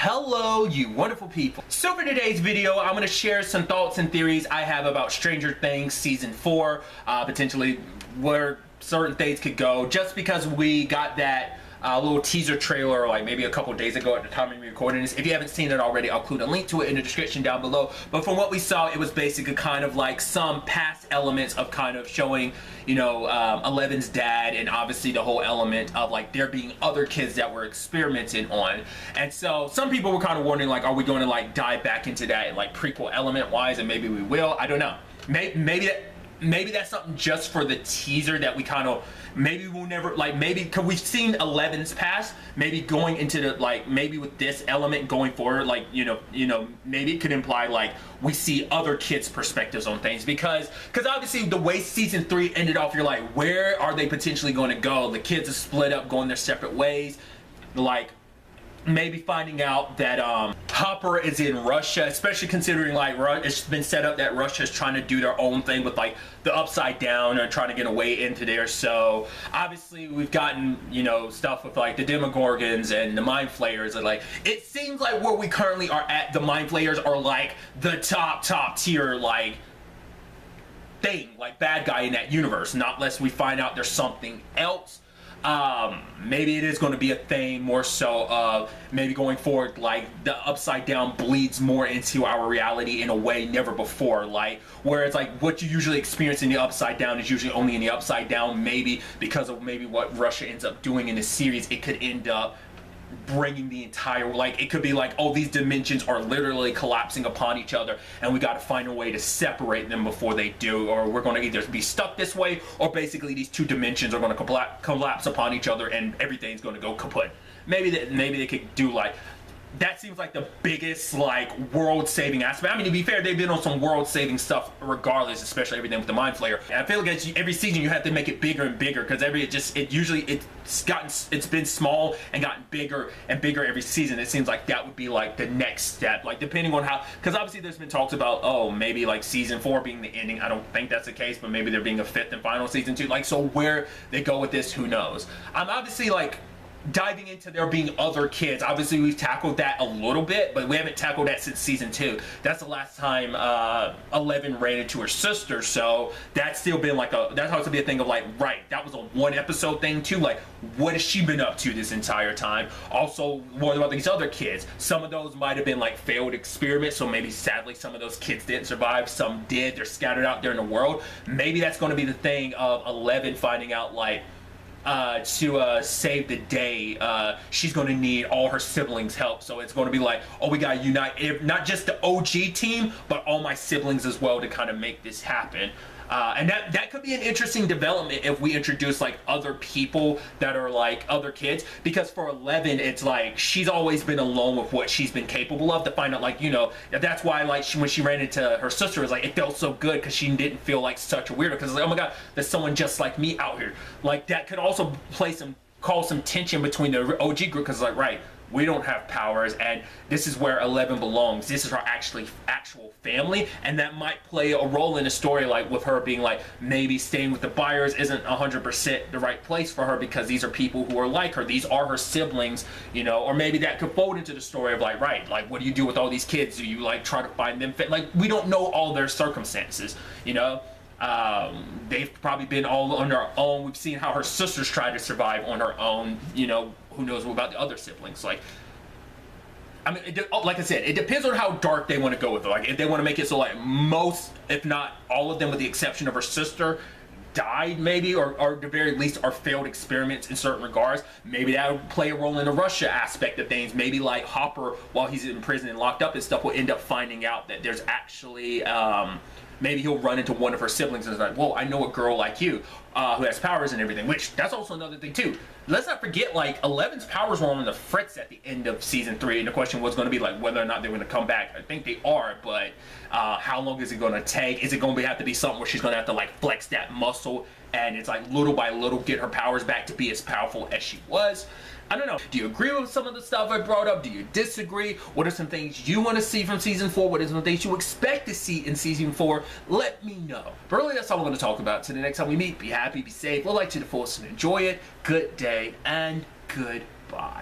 Hello, you wonderful people. So for today's video, I'm going to share some thoughts and theories I have about Stranger Things Season 4, potentially where certain things could go, just because we got that little teaser trailer like maybe a couple days ago at the time of recording this. If you haven't seen it already, I'll include a link to it in the description down below. But from what we saw, it was basically kind of like some past elements of kind of showing, you know, Eleven's dad, and obviously the whole element of like there being other kids that were experimented on. And so some people were kind of wondering, like, are we going to like dive back into that like prequel element wise? And maybe we will. I don't know. Maybe that's something just for the teaser that we kind of, maybe we'll never, like, maybe because we've seen 11's past, maybe going into the, like, maybe with this element going forward, like, you know, maybe it could imply like we see other kids' perspectives on things, because obviously the way season 3 ended off, you're like, where are they potentially going to go? The kids are split up, going their separate ways, like maybe finding out that Hopper is in Russia, especially considering like it's been set up that Russia's trying to do their own thing with like the Upside Down and trying to get a way into there. So obviously we've gotten, you know, stuff with like the Demogorgons and the Mind Flayers, and like it seems like where we currently are at, the Mind Flayers are like the top tier like thing, like bad guy in that universe, not unless we find out there's something else. Maybe it is going to be a thing more so of maybe going forward, like the Upside Down bleeds more into our reality in a way never before, like where it's like what you usually experience in the Upside Down is usually only in the Upside Down. Maybe because of maybe what Russia ends up doing in this series, it could end up bringing the entire, like it could be like, oh, these dimensions are literally collapsing upon each other and we got to find a way to separate them before they do, or we're going to either be stuck this way, or basically these two dimensions are going to collapse upon each other and everything's going to go kaput. Maybe they could do like that. Seems like the biggest like world-saving aspect. I mean, to be fair, they've been on some world-saving stuff regardless, especially everything with the Mind Flayer. And I feel like every season you have to make it bigger and bigger, because it's been small and gotten bigger and bigger every season. It seems like that would be like the next step, like depending on how, because obviously there's been talks about, oh, maybe like season 4 being the ending. I don't think that's the case, but maybe there being a 5th and final season 2. Like, so where they go with this, who knows? I'm obviously like diving into there being other kids. Obviously we've tackled that a little bit, but we haven't tackled that since season 2. That's the last time 11 ran into her sister, so that's still been like that has to be a thing of like, right, that was a 1 episode thing too. Like, what has she been up to this entire time? Also, what about these other kids? Some of those might have been like failed experiments, so maybe sadly some of those kids didn't survive, some did. They're scattered out there in the world. Maybe that's going to be the thing of 11 finding out like to save the day, she's going to need all her siblings' help. So it's going to be like, oh, we got to unite not just the OG team, but all my siblings as well to kind of make this happen. And that could be an interesting development if we introduce like other people that are like other kids, because for 11 it's like she's always been alone with what she's been capable of, to find out like, you know, that's why like when she ran into her sister, it was like it felt so good because she didn't feel like such a weirdo, because like, oh my god, there's someone just like me out here. Like that could also cause some tension between the OG group, because like, right, we don't have powers and this is where 11 belongs. This is her actual family, and that might play a role in the story, like with her being like, maybe staying with the Byers isn't 100% the right place for her because these are people who are like her. These are her siblings, you know, or maybe that could fold into the story of like, right, like what do you do with all these kids? Do you like try to find them fit? Like, we don't know all their circumstances, you know. They've probably been all on their own. We've seen how her sisters tried to survive on her own, you know. Who knows about the other siblings? Like, I mean, like I said, it depends on how dark they want to go with it. Like, if they want to make it so like most, if not all of them, with the exception of her sister, died maybe, or at the very least are failed experiments in certain regards, maybe that would play a role in the Russia aspect of things. Maybe like Hopper, while he's in prison and locked up and stuff, will end up finding out that there's actually maybe he'll run into one of her siblings and is like, whoa, I know a girl like you who has powers and everything, which that's also another thing too. Let's not forget, like, 11's powers were on the fritz at the end of season 3, and the question was going to be like whether or not they're going to come back. I think they are, but how long is it going to take? Is it going to have to be something where she's going to have to like flex that muscle and it's like little by little get her powers back to be as powerful as she was? I don't know. Do you agree with some of the stuff I brought up? Do you disagree? What are some things you want to see from season 4? What are some things you expect to see in season 4? Let me know. But really, that's all I'm going to talk about. Till the next time we meet, be happy, be safe, live life to the fullest, and enjoy it. Good day and goodbye.